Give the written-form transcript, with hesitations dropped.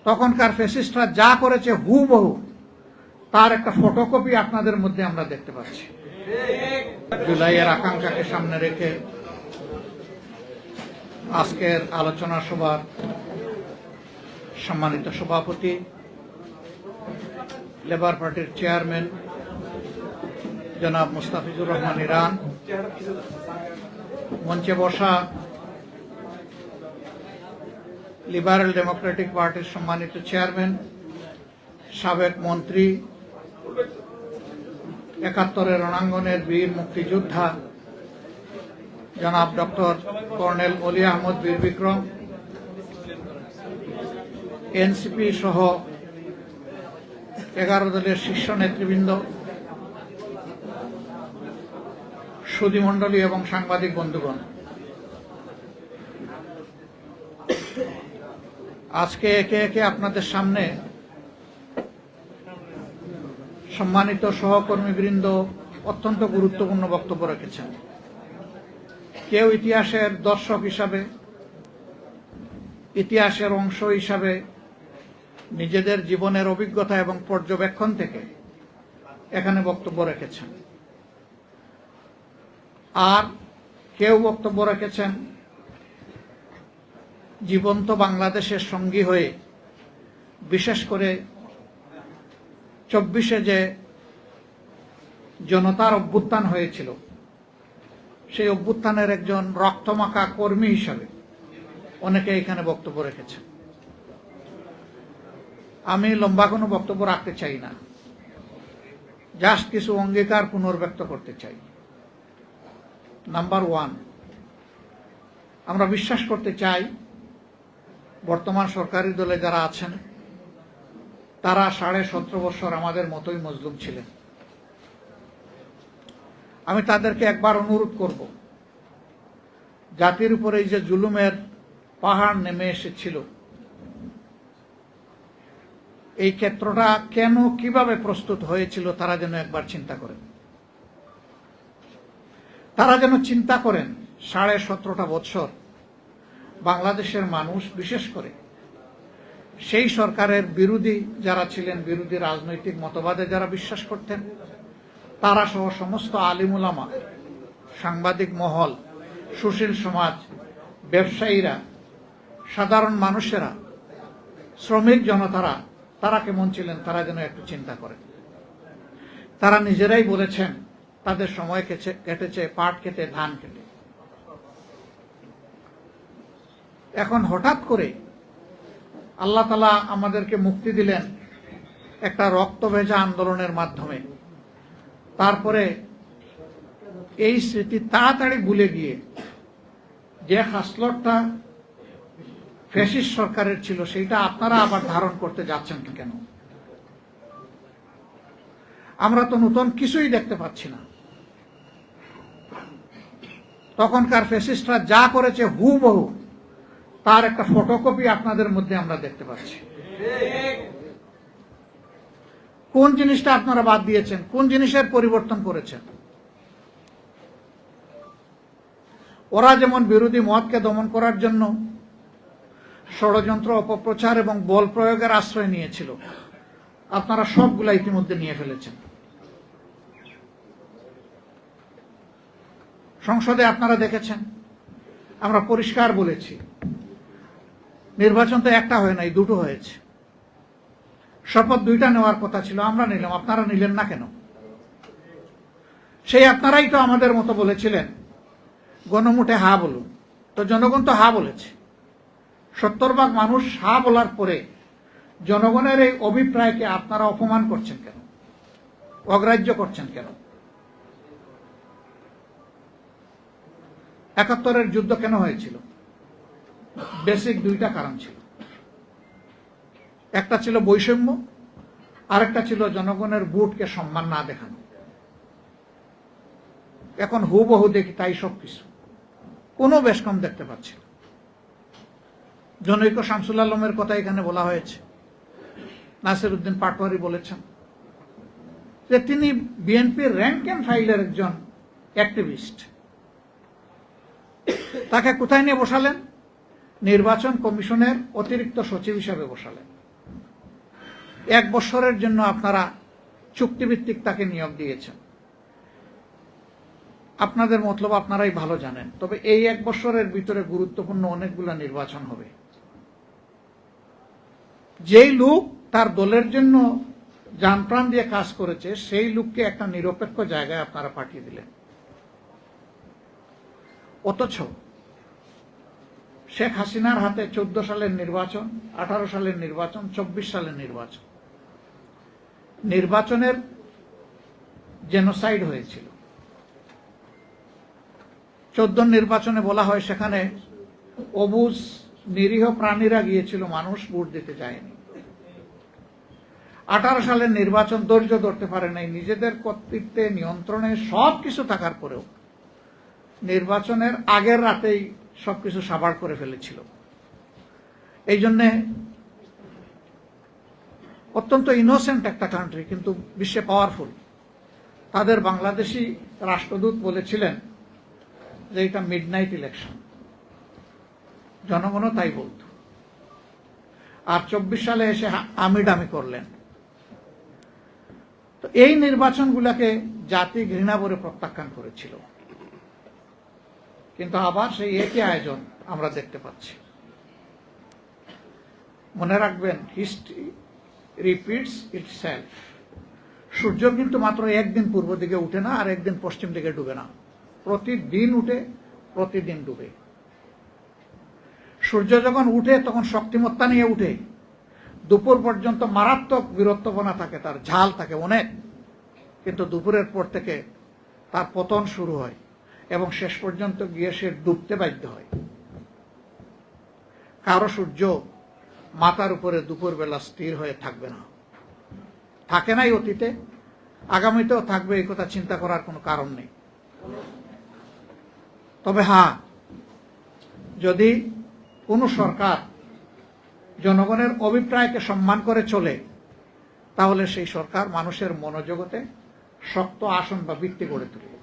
তখনকার ফ্যাসিস্টরা যা করেছে হুবহু তার একটা ফটোকপি আপনাদের মধ্যে আমরা দেখতে পাচ্ছি। জুলাইয়ের আকাঙ্ক্ষাকে সামনে রেখে আজকের আলোচনা সভার সম্মানিত সভাপতি, লেবার পার্টির চেয়ারম্যান জনাব মুস্তাফিজুর রহমান ইরান, মঞ্চে বসা লিবারেল ডেমোক্রেটিক পার্টির সম্মানিত চেয়ারম্যান, সাবেক মন্ত্রী, ৭১-এর রণাঙ্গনের বীর মুক্তিযোদ্ধা জনাব ডক্টর কর্নেল অলি আহমদ বীর বিক্রম, এনসিপি সহ 11 দলের শীর্ষ নেতৃবৃন্দ, সুধীমণ্ডলী এবং সাংবাদিক বন্ধুগণ, আজকে একে একে আপনাদের সামনে সম্মানিত সহকর্মীবৃন্দ অত্যন্ত গুরুত্বপূর্ণ বক্তব্য রেখেছেন। কেউ ইতিহাসের দর্শক হিসাবে, ইতিহাসের অংশ হিসাবে নিজেদের জীবনের অভিজ্ঞতা এবং পর্যবেক্ষণ থেকে এখানে বক্তব্য রেখেছেন, আর কেউ বক্তব্য রেখেছেন জীবন্ত বাংলাদেশের সঙ্গী হয়ে, বিশেষ করে 24-এ যে জনতার অভ্যুত্থান হয়েছিল সেই অভ্যুত্থানের একজন রক্তমাখা কর্মী হিসাবে অনেকে এখানে বক্তব্য রেখেছেন। আমি লম্বা কোনো বক্তব্য রাখতে চাই না, জাস্ট কিছু অঙ্গীকার পুনর্ব্যক্ত করতে চাই। নাম্বার 1, আমরা বিশ্বাস করতে চাই বর্তমান সরকারি দলে যারা আছেন তারা 17.5 বছর আমাদের মতোই মজলুম ছিলেন। আমি তাদেরকে একবার অনুরোধ করব, জাতির উপরে এই যে জুলুমের পাহাড় নেমে এসেছিল, এই ক্ষেত্রটা কেন কিভাবে প্রস্তুত হয়েছিল তারা যেন একবার চিন্তা করেন। তারা যেন চিন্তা করেন 17.5 বছর বাংলাদেশের মানুষ, বিশেষ করে সেই সরকারের বিরোধী যারা ছিলেন, বিরোধী রাজনৈতিক মতবাদে যারা বিশ্বাস করতেন, তারা সহ সমস্ত আলিম উলামা, সাংবাদিক মহল, সুশীল সমাজ, ব্যবসায়ীরা, সাধারণ মানুষেরা, শ্রমিক জনতারা, তারা কেমন ছিলেন তারা যেন একটু চিন্তা করেন। তারা নিজেরাই বলেছেন তাদের সময় কেটেছে পাট খেতে, ধান খেতে। এখন হঠাৎ করে আল্লাহ তাআলা আমাদেরকে মুক্তি দিলেন একটা রক্ত ভেজা আন্দোলনের মাধ্যমে। তারপরে এই স্মৃতি তাড়াতাড়ি ভুলে গিয়ে যে হাসলটটা ফ্যাসিস্ট সরকারের ছিল সেইটা আপনারা আবার ধারণ করতে যাচ্ছেন কেন? আমরা তো নতুন কিছুই দেখতে পাচ্ছি না। তখনকার ফ্যাসিস্টরা যা করেছে হুবহু তার একটা ফটোকপি আপনাদের মধ্যে আমরা দেখতে পাচ্ছি। কোন জিনিসটা আপনারা বাদ দিয়েছেন? কোন জিনিসের পরিবর্তন করেছেন? ওরা যেমন বিরোধী মতকে দমন করার জন্য ষড়যন্ত্র, অপপ্রচার এবং বল প্রয়োগের আশ্রয় নিয়েছিল, আপনারা সবগুলা ইতিমধ্যে নিয়ে ফেলেছেন। সংসদে আপনারা দেখেছেন, আমরা পরিষ্কার বলেছি, নির্বাচন তো একটা হয় নাই, দুটো হয়েছে। শপথ 2টা নেওয়ার কথা ছিল, আমরা নিলাম, আপনারা নিলেন না কেন? সেই আপনারাই তো আমাদের মতো বলেছিলেন গণমুঠে হা বলুন, তো জনগণ তো হা বলেছে। 70% মানুষ হা বলার পরে জনগণের এই অভিপ্রায়কে আপনারা অপমান করছেন কেন, অগ্রাহ্য করছেন কেন? 71-এর যুদ্ধ কেন হয়েছিল? বেসিক 2টা কারণ ছিল। একটা ছিল বৈষম্য, আরেকটা ছিল জনগণের ভোটকে সম্মান না দেখানো। এখন হুবহু দেখি তাই সবকিছু, কোনো বেশ কম দেখতে পাচ্ছি না। জনৈক শামসুল আলমের কথা এখানে বলা হয়েছে, নাসির উদ্দিন পাটোয়ারি বলেছেন যে তিনি বিএনপির র্যাঙ্ক এন্ড ফাইলের একজন অ্যাক্টিভিস্ট। তাকে কোথায় নিয়ে বসালেন? নির্বাচন কমিশনের অতিরিক্ত সচিব হিসাবে বসালেন। 1 বছরের জন্য আপনারা চুক্তিভিত্তিক তাকে নিয়োগ দিয়েছেন। আপনাদের মতলব আপনারাই ভালো জানেন। তবে এই 1 বছরের ভিতরে গুরুত্বপূর্ণ অনেকগুলো নির্বাচন হবে। যেই লোক তার দলের জন্য জানপ্রাণ দিয়ে কাজ করেছে সেই লোককে একটা নিরপেক্ষ জায়গায় আপনারা পাঠিয়ে দিলেন। অথচ শেখ হাসিনার হাতে 14 সালের নির্বাচন, 18 সালের নির্বাচন, 24 সালের নির্বাচন, নির্বাচনের জেনোসাইড হয়েছিল। 14 নির্বাচনে বলা হয় সেখানে অবুঝ নিরীহ প্রাণীরা গিয়েছিল, মানুষ ভোট দিতে যায়নি। 18 সালের নির্বাচন ধৈর্য ধরতে পারে নাই, নিজেদের কর্তৃত্বে নিয়ন্ত্রণে সবকিছু থাকার পরেও নির্বাচনের আগের রাতেই সবকিছু সাবাড় করে ফেলেছিল। এই জন্যে অত্যন্ত ইনোসেন্ট একটা কান্ট্রি, কিন্তু বিশ্বে পাওয়ারফুল। তাদের বাংলাদেশি রাষ্ট্রদূত বলেছিলেন যে এটা মিডনাইট ইলেকশন, জনগণও তাই বলত। আর 24 সালে এসে আমিডামি করলেন। তো এই নির্বাচনগুলোকে জাতি ঘৃণা করে প্রত্যাখ্যান করেছিল, কিন্তু আবার সেই একই আয়োজন আমরা দেখতে পাচ্ছি। মনে রাখবেন, হিস্ট্রি রিপিটস ইটসেলফ। সূর্য কিন্তু মাত্র একদিন পূর্ব দিকে উঠে না আর একদিন পশ্চিম দিকে ডুবে না, প্রতিদিন উঠে প্রতিদিন ডুবে। সূর্য যখন উঠে তখন শক্তিমত্তা নিয়ে উঠে, দুপুর পর্যন্ত মারাত্মক বীরত্বপনা থাকে, তার ঝাল থাকে অনেক, কিন্তু দুপুরের পর থেকে তার পতন শুরু হয় এবং শেষ পর্যন্ত গিয়ে সে ডুবতে বাধ্য হয়। কারো সূর্য মাথার উপরে দুপুরবেলা স্থির হয়ে থাকবে না, থাকে নাই অতীতে, আগামীতেও থাকবে, এই কথা চিন্তা করার কোনো কারণ নেই। তবে হ্যাঁ, যদি কোনো সরকার জনগণের অভিপ্রায়কে সম্মান করে চলে, তাহলে সেই সরকার মানুষের মনোজগতে শক্ত আসন বা ভিত্তি গড়ে তোলে।